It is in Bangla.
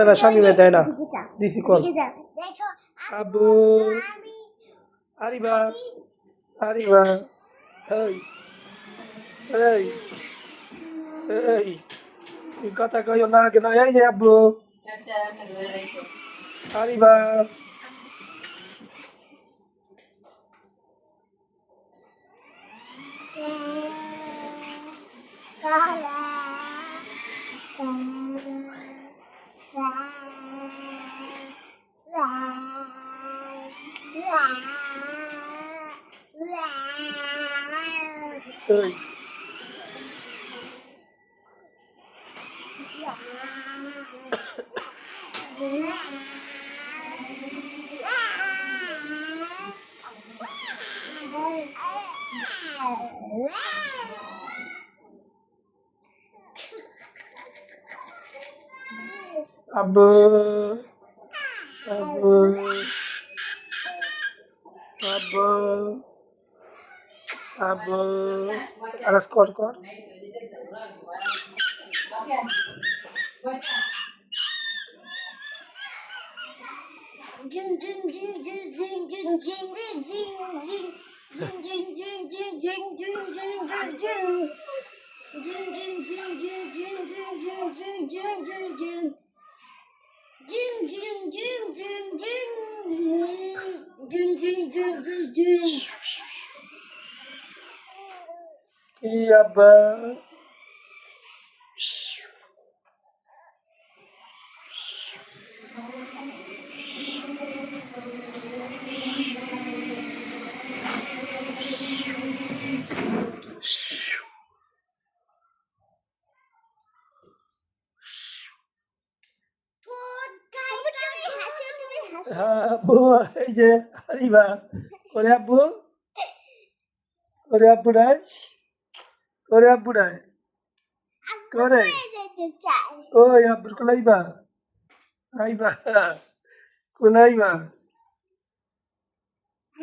না স্বামী মেয়ে দেয় না দিছি কল আব্বু আরিবা আরিবা এই এই এই তুই কথা কইও না কেন এই যে আব্বু আরিবা এই আব্বু আব্বু আব্বু আব্বু আরাস কর কর কি আব্বা আব্বু এই যে আরিবা করে আব্বু করে আব্বু নাই করে আব্বু নাই করে ওই আব্বুর কোন আইবা আইবা কোন আইবা